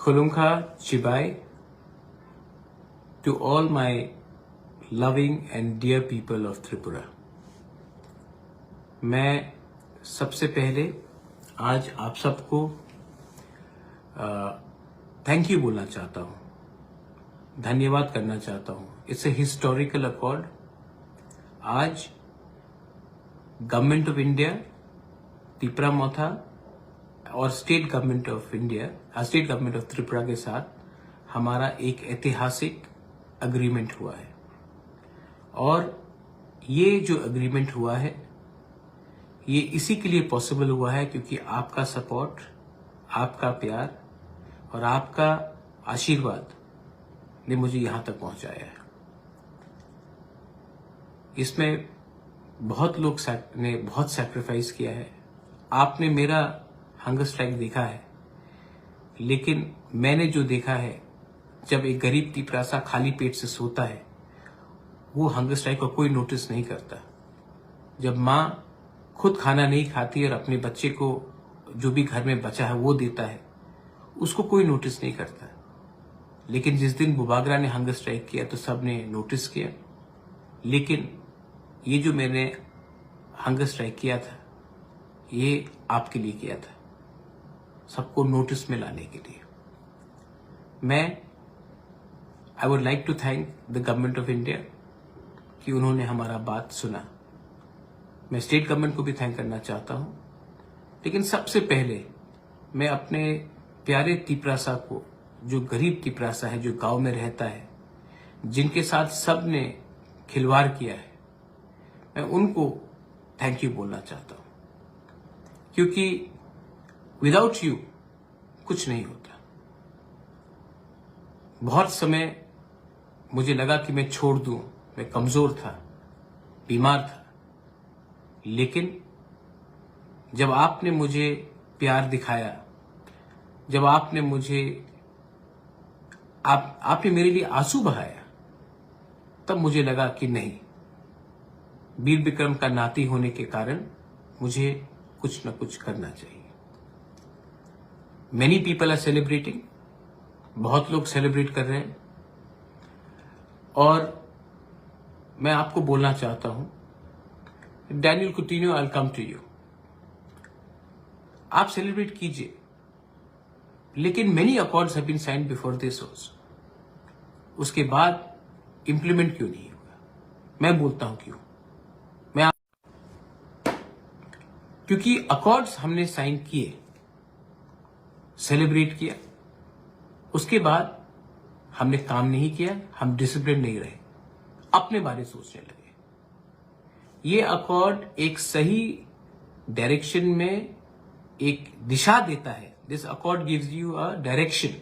Khulunka Chibai, to all my loving and dear people of Tripura. मैं सबसे पहले आज आप सबको थैंक यू बोलना चाहता हूँ, धन्यवाद करना चाहता हूँ। It's a historical accord. आज गवर्नमेंट ऑफ इंडिया, तिपरा मोथा और state government of India, state government of Tripura के साथ हमारा एक ऐतिहासिक एग्रीमेंट हुआ है। और ये जो एग्रीमेंट हुआ है ये इसी के लिए पॉसिबल हुआ है क्योंकि आपका सपोर्ट, आपका प्यार और आपका आशीर्वाद ने मुझे यहां तक पहुंचाया है। इसमें बहुत लोग ने बहुत सैक्रिफाइस किया है। आपने मेरा हंगर स्ट्राइक देखा है, लेकिन मैंने जो देखा है, जब एक गरीब तिपरासा खाली पेट से सोता है वो हंगर स्ट्राइक का कोई नोटिस नहीं करता। जब माँ खुद खाना नहीं खाती और अपने बच्चे को जो भी घर में बचा है वो देता है, उसको कोई नोटिस नहीं करता। लेकिन जिस दिन बुबागरा ने हंगर स्ट्राइक किया तो सब ने नोटिस किया। लेकिन ये जो मैंने हंगर स्ट्राइक किया था ये आपके लिए किया था, सबको नोटिस में लाने के लिए। I would like to thank the government of India कि उन्होंने हमारा बात सुना। मैं स्टेट गवर्नमेंट को भी थैंक करना चाहता हूं, लेकिन सबसे पहले मैं अपने प्यारे तिपरासा को, जो गरीब तिपरासा है, जो गांव में रहता है, जिनके साथ सब ने खिलवाड़ किया है, मैं उनको थैंक यू बोलना चाहता हूं। क्योंकि विदाउट यू कुछ नहीं होता। बहुत समय मुझे लगा कि मैं छोड़ दूं, मैं कमजोर था, बीमार था, लेकिन जब आपने मुझे प्यार दिखाया, जब आपने मेरे लिए आंसू बहाया, तब मुझे लगा कि नहीं, वीर विक्रम का नाती होने के कारण मुझे कुछ न कुछ करना चाहिए। मेनी पीपल आर सेलिब्रेटिंग, बहुत लोग सेलिब्रेट कर रहे हैं। और मैं आपको बोलना चाहता हूं, Daniel Coutinho, I will come to you. आप सेलिब्रेट कीजिए, लेकिन many accords have been signed before this also. उसके बाद इंप्लीमेंट क्यों नहीं हुआ? मैं बोलता हूं क्यों। क्योंकि अकॉर्ड्स हमने साइन किए, सेलिब्रेट किया, उसके बाद हमने काम नहीं किया, हम डिसिप्लिन नहीं रहे, अपने बारे सोचने लगे। ये अकॉर्ड एक सही डायरेक्शन में एक दिशा देता है। This accord gives you a direction.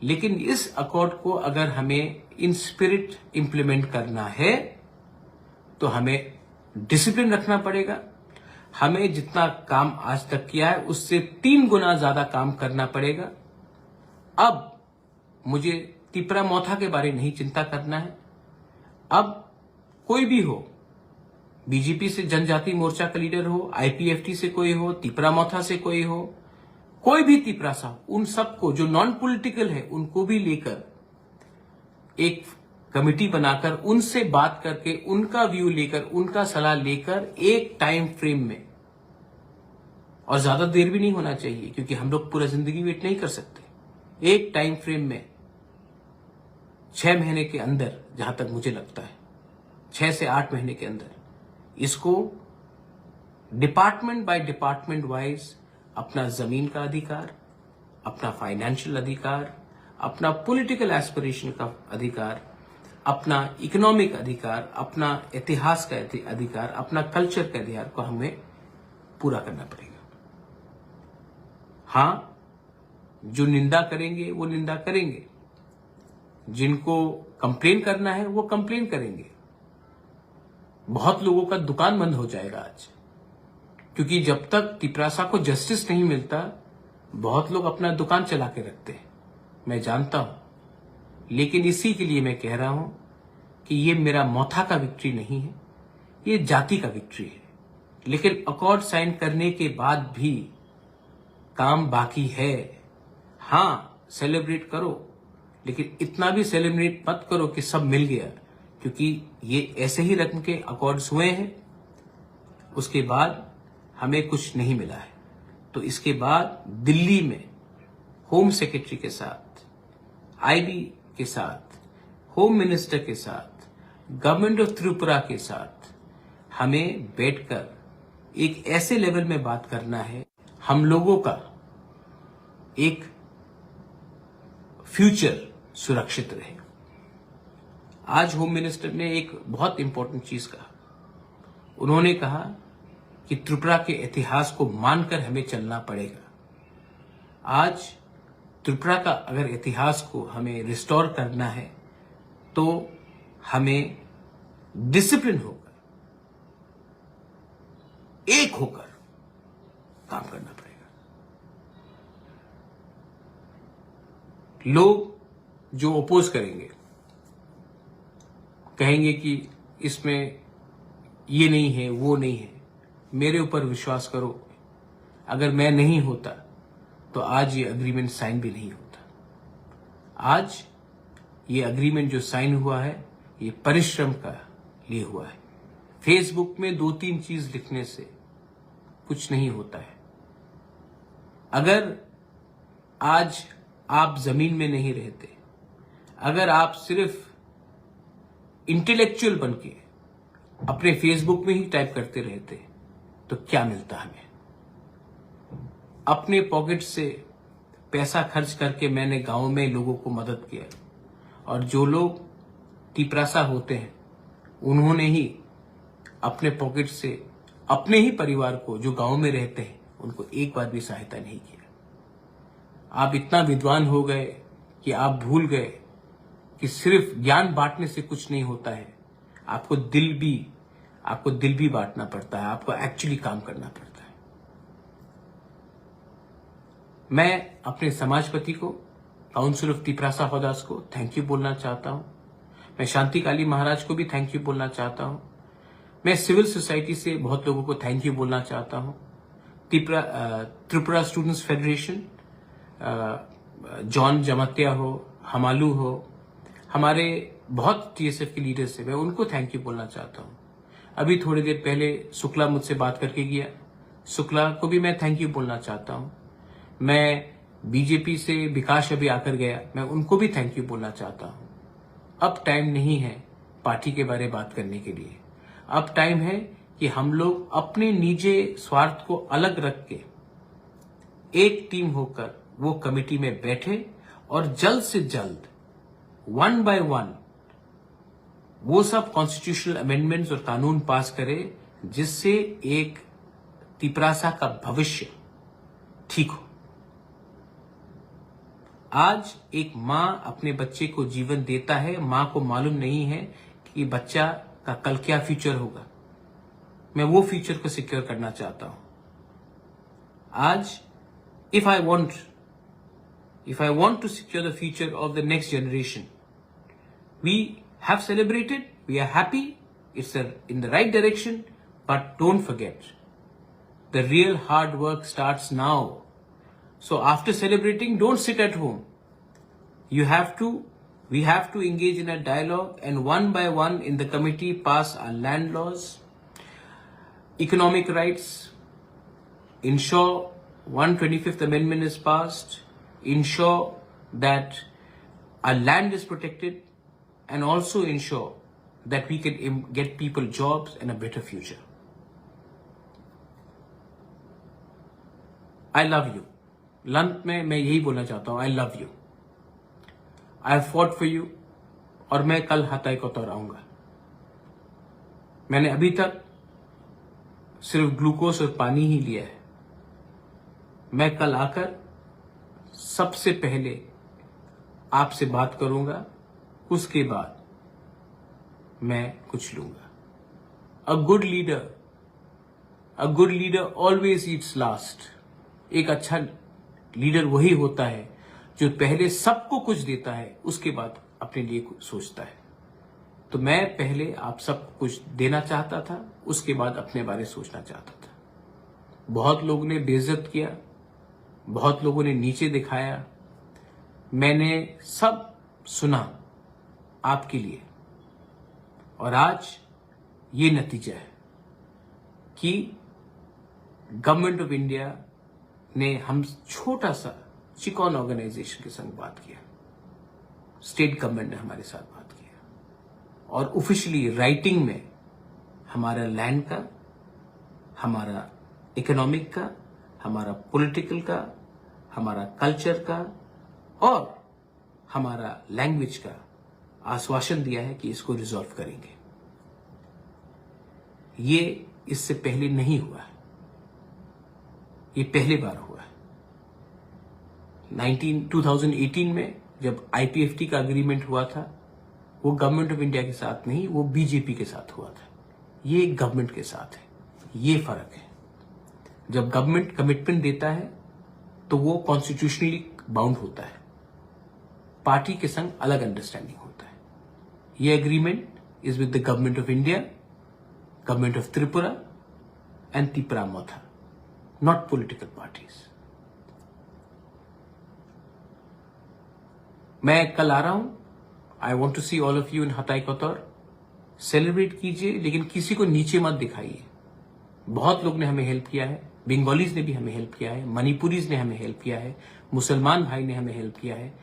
लेकिन इस अकॉर्ड को अगर हमें इन स्पिरिट इंप्लीमेंट करना है तो हमें डिसिप्लिन रखना पड़ेगा। हमें जितना काम आज तक किया है उससे 3 गुना ज्यादा काम करना पड़ेगा। अब मुझे तिपरा मोथा के बारे नहीं चिंता करना है। अब कोई भी हो, बीजेपी से जनजाति मोर्चा का लीडर हो, आईपीएफटी से कोई हो, तिपरा मोथा से कोई हो, कोई भी तिपरासा, उन सबको जो नॉन पॉलिटिकल है उनको भी लेकर एक कमेटी बनाकर उनसे बात करके, उनका व्यू लेकर, उनका सलाह लेकर एक टाइम फ्रेम में, और ज्यादा देर भी नहीं होना चाहिए क्योंकि हम लोग पूरा जिंदगी वेट नहीं कर सकते, एक टाइम फ्रेम में 6 महीने के अंदर, जहां तक मुझे लगता है 6 से 8 महीने के अंदर इसको डिपार्टमेंट बाय डिपार्टमेंट वाइज अपना जमीन का अधिकार, अपना फाइनेंशियल अधिकार, अपना पॉलिटिकल एस्पिरेशन का अधिकार, अपना इकोनॉमिक अधिकार, अपना इतिहास का अधिकार, अपना कल्चर का अधिकार को हमें पूरा करना पड़ेगा। हां, जो निंदा करेंगे वो निंदा करेंगे, जिनको कंप्लेन करना है वो कंप्लेन करेंगे। बहुत लोगों का दुकान बंद हो जाएगा आज, क्योंकि जब तक तिपरासा को जस्टिस नहीं मिलता बहुत लोग अपना दुकान चला के रखते हैं, मैं जानता हूं। लेकिन इसी के लिए मैं कह रहा हूं कि ये मेरा मोथा का विक्ट्री नहीं है, ये जाति का विक्ट्री है। लेकिन अकॉर्ड साइन करने के बाद भी काम बाकी है। हां, सेलिब्रेट करो, लेकिन इतना भी सेलिब्रेट मत करो कि सब मिल गया, क्योंकि ये ऐसे ही रकम के अकॉर्ड्स हुए हैं, उसके बाद हमें कुछ नहीं मिला है। तो इसके बाद दिल्ली में होम सेक्रेटरी के साथ, आईबी के साथ, होम मिनिस्टर के साथ, गवर्नमेंट ऑफ त्रिपुरा के साथ हमें बैठकर एक ऐसे लेवल में बात करना है, हम लोगों का एक फ्यूचर सुरक्षित रहे। आज होम मिनिस्टर ने एक बहुत इंपॉर्टेंट चीज कहा। उन्होंने कहा कि त्रिपुरा के इतिहास को मानकर हमें चलना पड़ेगा। आज त्रिपुरा का अगर इतिहास को हमें रिस्टोर करना है तो हमें डिसिप्लिन होकर, एक होकर काम करना पड़ेगा। लोग जो अपोज करेंगे, कहेंगे कि इसमें ये नहीं है, वो नहीं है, मेरे ऊपर विश्वास करो, अगर मैं नहीं होता तो आज ये अग्रीमेंट साइन भी नहीं होता। आज ये अग्रीमेंट जो साइन हुआ है, ये परिश्रम का लिए हुआ है। फेसबुक में 2-3 चीज लिखने से कुछ नहीं होता है। अगर आज आप जमीन में नहीं रहते, अगर आप सिर्फ इंटेलेक्चुअल बनके अपने फेसबुक में ही टाइप करते रहते, तो क्या मिलता हमें? अपने पॉकेट से पैसा खर्च करके मैंने गांव में लोगों को मदद किया, और जो लोग टिपरासा होते हैं उन्होंने ही अपने पॉकेट से अपने ही परिवार को, जो गांव में रहते हैं, उनको एक बार भी सहायता नहीं किया। आप इतना विद्वान हो गए कि आप भूल गए कि सिर्फ ज्ञान बांटने से कुछ नहीं होता है, आपको दिल भी बांटना पड़ता है, आपको एक्चुअली काम करना पड़ता है। मैं अपने समाजपति को, काउंसिल ऑफ टिपरासा हौदास को थैंक यू बोलना चाहता हूं। मैं शांति काली महाराज को भी थैंक यू बोलना चाहता हूं। मैं सिविल सोसाइटी से बहुत लोगों को थैंक यू बोलना चाहता हूं। त्रिपुरा स्टूडेंट्स फेडरेशन, जॉन जमत्या हो, हमालू हो, हमारे बहुत टीएसएफ के लीडर्स से, मैं उनको थैंक यू बोलना चाहता हूं। अभी थोड़ी देर पहले शुक्ला मुझसे बात करके गया, शुक्ला को भी मैं थैंक यू बोलना चाहता हूं। मैं बीजेपी से विकास अभी आकर गया, मैं उनको भी थैंक यू बोलना चाहता हूं। अब टाइम नहीं है पार्टी के बारे में बात करने के लिए। अब टाइम है कि हम लोग अपने निजी स्वार्थ को अलग रख के एक टीम होकर वो कमेटी में बैठे और जल्द से जल्द 1 by 1 वो सब कॉन्स्टिट्यूशनल अमेंडमेंट्स और कानून पास करे, जिससे एक टिपरासा का भविष्य ठीक हो। आज एक मां अपने बच्चे को जीवन देता है, मां को मालूम नहीं है कि बच्चा का कल क्या फ्यूचर होगा। मैं वो फ्यूचर को सिक्योर करना चाहता हूं। आज if I want to secure the future of the next generation, we have celebrated, we are happy, it's in the right direction, but don't forget, the real hard work starts now. So after celebrating, don't sit at home. We have to engage in a dialogue, and 1 by 1 in the committee pass our land laws, economic rights, ensure 125th Amendment is passed, ensure that our land is protected, and also ensure that we can get people jobs and a better future. I love you. लंत में मैं यही बोलना चाहता हूं, I love you. I have fought for you, और मैं कल हताई को तौर आऊंगा। मैंने अभी तक सिर्फ ग्लूकोज और पानी ही लिया है। मैं कल आकर सबसे पहले आपसे बात करूंगा, उसके बाद मैं कुछ लूंगा। A good leader always eats last. एक अच्छा लीडर वही होता है जो पहले सबको कुछ देता है, उसके बाद अपने लिए कुछ सोचता है। तो मैं पहले आप सबको कुछ देना चाहता था, उसके बाद अपने बारे सोचना चाहता था। बहुत लोगों ने बेइज्जत किया, बहुत लोगों ने नीचे दिखाया, मैंने सब सुना आपके लिए, और आज ये नतीजा है कि गवर्नमेंट ऑफ इंडिया ने हम छोटा सा चिकॉन ऑर्गेनाइजेशन के संग बात किया, स्टेट गवर्नमेंट ने हमारे साथ बात किया, और ऑफिशियली राइटिंग में हमारा लैंड का, हमारा इकोनॉमिक का, हमारा पॉलिटिकल का, हमारा कल्चर का और हमारा लैंग्वेज का आश्वासन दिया है कि इसको रिजॉल्व करेंगे। ये इससे पहले नहीं हुआ है, ये पहली बार हुआ है। 2018 में जब आईपीएफटी का एग्रीमेंट हुआ था, वो गवर्नमेंट ऑफ इंडिया के साथ नहीं, वो बीजेपी के साथ हुआ था। ये गवर्नमेंट के साथ है, ये फर्क है। जब गवर्नमेंट कमिटमेंट देता है तो वो कॉन्स्टिट्यूशनली बाउंड होता है, पार्टी के संग अलग अंडरस्टैंडिंग होता है। ये agreement is with the government of India, government of Tripura and Tipra Motha, not political parties. मैं कल आ रहा हूं, I want to see all of you in Hatai Kotor. Celebrate कीजिए, लेकिन किसी को नीचे मत दिखाइए। बहुत लोग ने हमें हेल्प किया है, बंगालीज ने भी हमें हेल्प किया है, मणिपुरीज ने हमें हेल्प किया है, मुसलमान भाई ने हमें हेल्प किया है,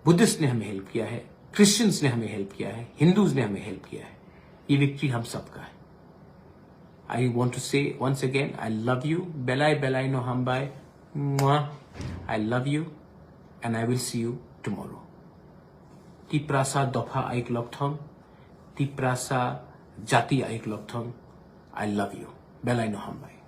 बुद्धिस्ट ने हमें हेल्प किया है, क्रिश्चियंस ने हमें हेल्प किया है, हिंदूज ने हमें हेल्प किया है। ये विक्ट्री हम सबका है। I want to say once again, I love you, बेलाई बेलाई नो हम बाय, I love you and I will see you tomorrow. Tiprasa dofa aik lokthong, Tiprasa jati aik lokthong. I love you. Belai no hambai.